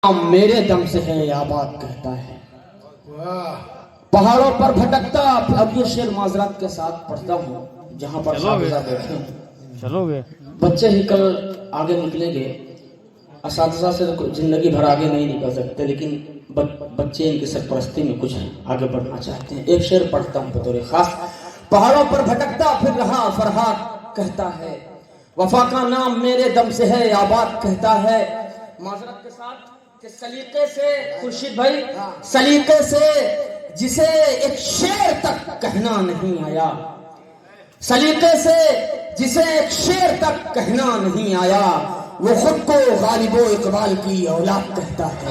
मेरे दम से है आबाद कहता है। पहाड़ों पर भटकता, अब ये शेर माजरात के साथ पढ़ता हूँ जहाँ पर बैठे। चलोगे बच्चे ही कल आगे निकलेंगे, असातिज़ा से जिंदगी भर आगे नहीं निकल सकते, लेकिन बच्चे इनकी सरपरस्ती में कुछ आगे बढ़ना चाहते हैं। एक शेर पढ़ता हूँ बतौर खास। पहाड़ों पर भटकता फिर रहा फरहाद कहता है, वफा का नाम मेरे दम से है आबाद कहता है। माजरत के साथ कि सलीके से खुर्शीद भाई, सलीके से जिसे एक शेर तक कहना नहीं आया, सलीके से जिसे एक शेर तक कहना नहीं आया, वो खुद को गालिबो इकबाल की औलाद कहता है।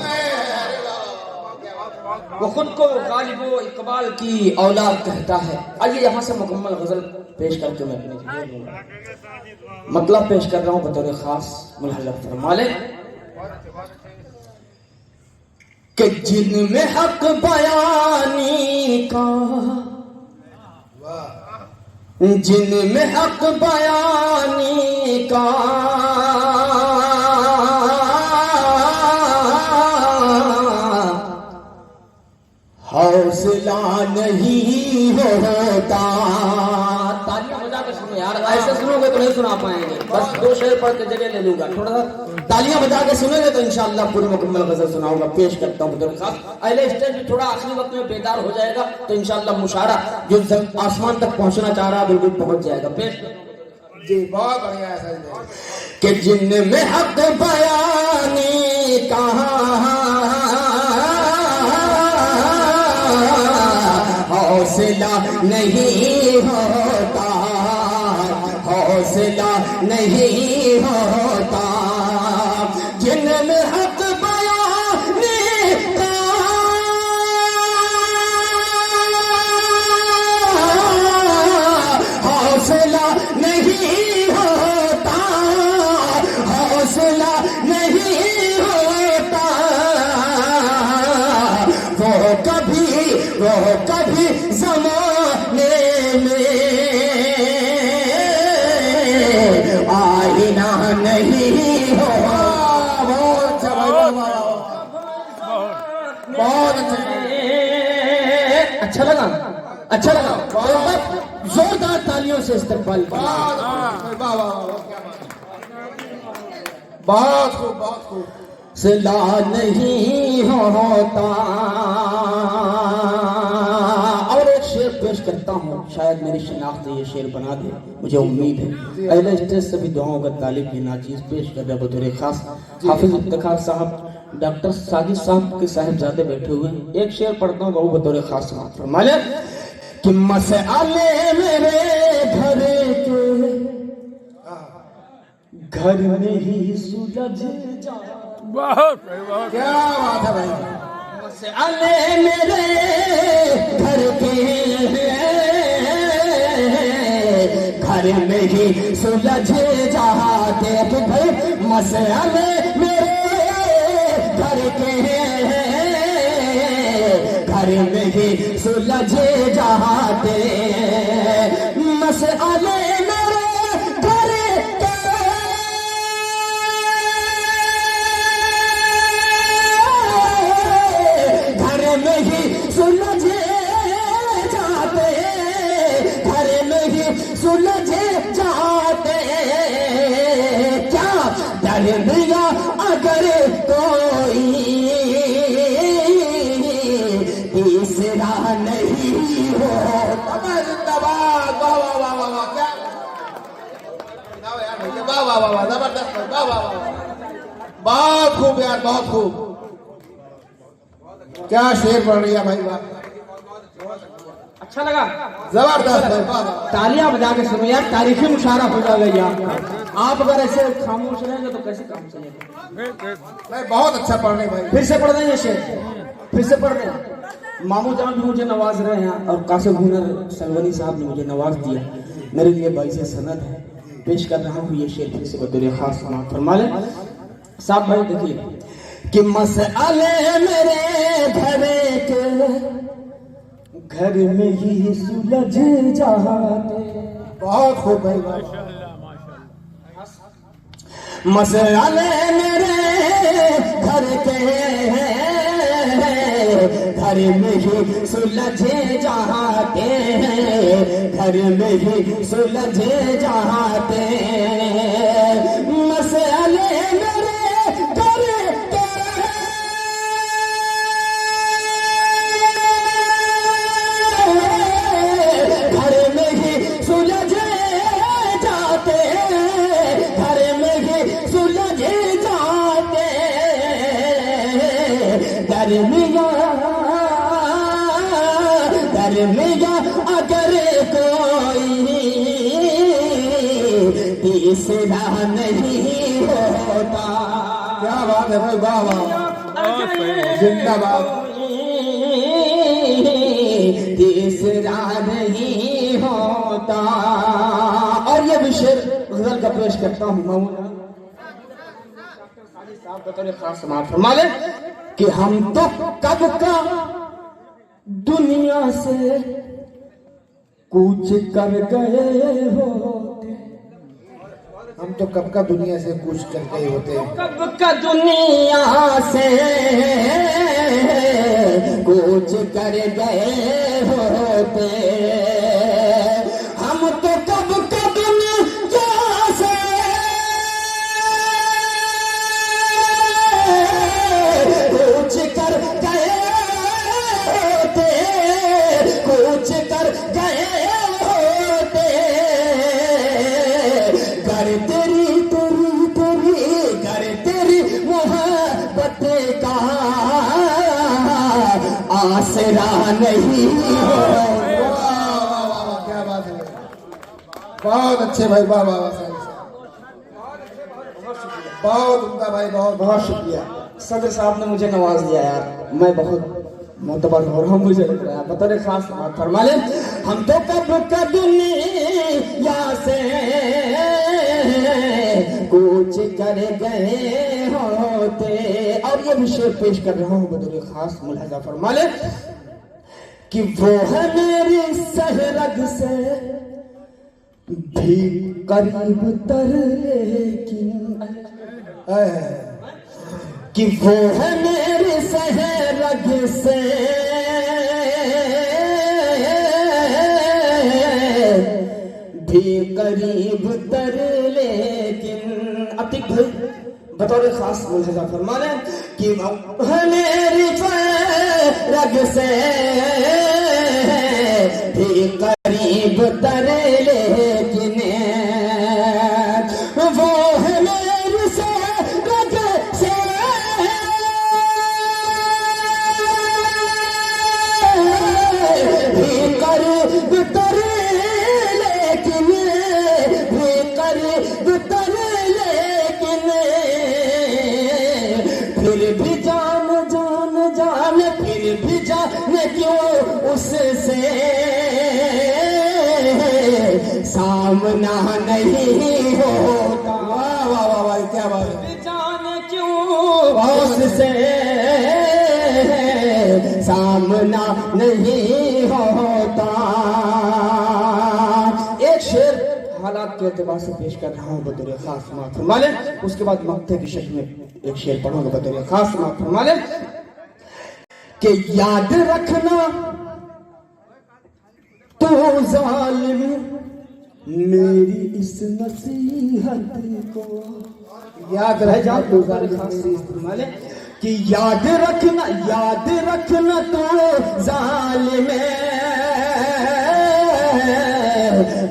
वो खुद को गालिबो इकबाल की औलाद कहता है। आइए यहाँ से मुकम्मल गजल पेश करके मैं अपने मतलब पेश कर रहा हूँ बतौर खास। मुलाहिजा फरमा ले कि जिनमें हक बयानी का, जिनमें हक बयानी का हौसला नहीं होता। तालियां बजा के सुनो यार, ऐसे सुनोगे तो नहीं सुना पाएंगे। बस दो शेर पढ़ के जगह ले लूंगा, थोड़ा सा तालियां बजा के सुनेंगे तो इंशाअल्लाह पूरी मुकम्मल गजल सुनाऊंगा। पेश करता हूँ बतौर खास। अगले स्टेज भी थोड़ा आखिरी वक्त में बेदार हो जाएगा तो इंशाअल्लाह मुशारा जो आसमान तक पहुंचना चाह रहा है बिल्कुल पहुंच जाएगा। पेश जी, बहुत बढ़िया है कि जिनमें हक बयानी कहा हौसला नहीं होता, हौसला नहीं होता। जिनमें हक बयानी का हौसला नहीं होता, हौसला नहीं होता। वो कभी जमाने में आईना नहीं हो। बहुत अच्छा लगा, अच्छा लगा। जोरदार तालियों से इस्तेमाल। बहुत खूब, बहुत खूब। सिला नहीं होता। और एक शेर पेश करता हूँ, शायद मेरी शिनाख्त ये शेर बना दे, मुझे उम्मीद है। अगले स्टेज से भी दुआओं का तालिब की नाचीज पेश कर रहे बतौर खास। हाफिज इफ्तिखार साहब, डॉक्टर साजिद साहब के साहिबजादे बैठे हुए हैं। एक शेर पढ़ता हूँ वो बतौर खास समाप्त फरमाले कि मसले मेरे घर के घर में ही सुलझ जा। बहुत क्या बात है भाई। मसले मेरे घर के घर में ही सुलझ जाते कि भाई मसले मेरे घर के घर में ही सुलझ जाते। मसले सुलझे जाते, घर में ही सुलझे जाते। क्या दरिया अगर कोई तीसरा नहीं हो। जिंदाबाद, वाह वाह वाह वाह वाह, क्या वाह वाह वाह वाह, जबरदस्त, वाह वाह वाह, बहुत खूब यार, बहुत खूब। क्या शेर पढ़ रही है भाई, वाह, अच्छा लगा, जबरदस्त भाई, वाह वाह। तालियां बजा के सुनो यार, तारीखी मुशारा हो जाएगा यार। आप अगर ऐसे खामोश रहेंगे तो कैसे काम चलेगा। नहीं, बहुत अच्छा पढ़ रहे भाई। फिर से पढ़ देंगे शेर, फिर से पढ़ दें। मामू जान भी मुझे नवाज रहे हैं और कासिम हुनर सलवनी साहब ने मुझे नवाज दिया। मेरे लिए बाइज़ सनद है। पेश कर रहा हूँ ये शेर फिर से बतौर खास समाप्त फरमा ले साहब। भाई देखिए कि मसले मेरे घर के घर में ही सुलझ जाते। बहुत खूब भाई, वाह। मसले मेरे घर के घर में ही सुलझे जाते हैं, घर में ही सुलझे जाते हैं। मसले मेरे घर के घर में ही सुलझे जाते हैं, घर में ही सुलझे जाते हैं। दरमिया अगर कोई तीसरा नहीं होता। क्या बात है भाई, वाह वाह, जिंदाबाद। तीसरा नहीं होता। और ये भी शेर गजल का पेश करता हूँ बतौर खास समाप्त फरमा ले कि हम तो कब का दुनिया से कूच कर गए होते। हम तो कब का दुनिया से कूच कर गए होते हैं। कब का दुनिया से कूच कर गए होते। हम तो कब का दुनिया से कूच कर गए होते, कूच कर गए होते। कर तेरी तेरी तेरी कर तेरी मोहब्बत का आसरा नहीं हो। क्या बात है, बहुत अच्छे भाई, वाह वाह वाह, बहुत उमदा भाई, बहुत बहुत शुक्रिया। सदर साहब ने मुझे नवाज दिया यार, मैं बहुत मोतबर हो रहा हूँ, मुझे लग रहा है बतौर खास बात फरमा ले। हम तो कब का दुनिया से कूच कर गए होते। और ये भी शेर पेश कर रहा हूँ बतौर खास, मुलाजा फरमा ले कि वो है मेरी सहरग से भी करीब तर, लेकिन कि वो है मेरे सहरग से भी करीब तर, लेकिन अतिक भाई बतौर खास मुलाजा फरमा लें कि वो है मेरी सहरग से भी करीब तर, लेकिन वो है मेरी सहरग से भी करीब तर, लेकिन भी करीब तर, लेकिन फिर भी जान जान जान फिर भी जान क्यों उससे सामना नहीं होता। वाह वाह वाह भाई, क्या बात है। जान क्यों उससे सामना नहीं होता। एक शेर हालात के एतबार से पेश कर रहा हूँ बतौर खास समाप्त फरमा ले, उसके बाद मक्ते की शक्ल में एक शेर पढ़ूंगा बतौर खास समाप्त फरमा ले कि याद रखना तो जालिम मेरी इस नसीहत को, याद रह जा तो जालिम कि याद रखना तो जालिम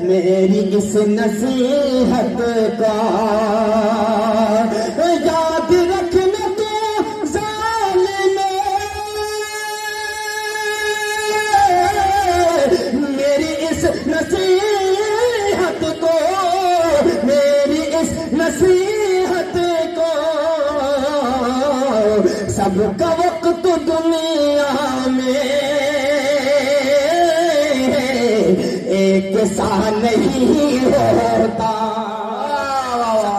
मेरी इस नसीहत का। याद रखना तो जालिम मेरी इस नसीहत को, मेरी इस नसीहत को। सबका वक्त दुनिया में एक सा नहीं होता।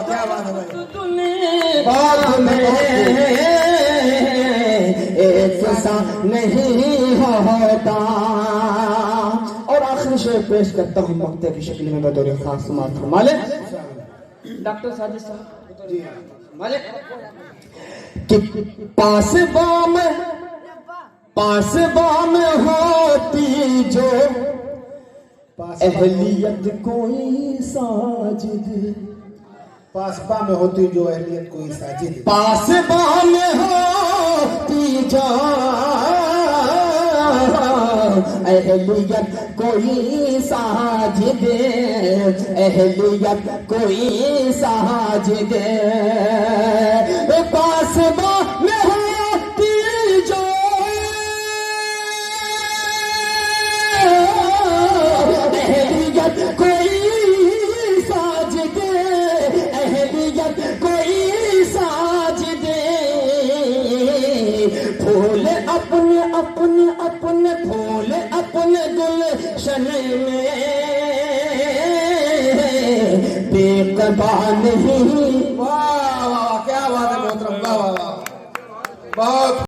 क्या बात है भाई, दुनिया में एक सा नहीं होता। और आखिरी शेर पेश करता हूँ मक्ते की शक्ल में बतौर खास समाप्त फरमा ले डॉक्टर साजिद साहब मालिक कि पास पासबा में होती जो अहलियत कोई साजिद, पासबा में होती जो अहलियत कोई साजिद, पासबा में होती जो अहलियत कोई साजिद, अहलियत कोई साजिद, पासबा में होती जो अहलियत कोई साजिद, अहलियत कोई साजिद, फूल अपने अपने अपने फूल अपने गुलशन में बेकबा नहीं। वाह वाह, क्या बात है मोहतरम, वाह वाह वाह, बहुत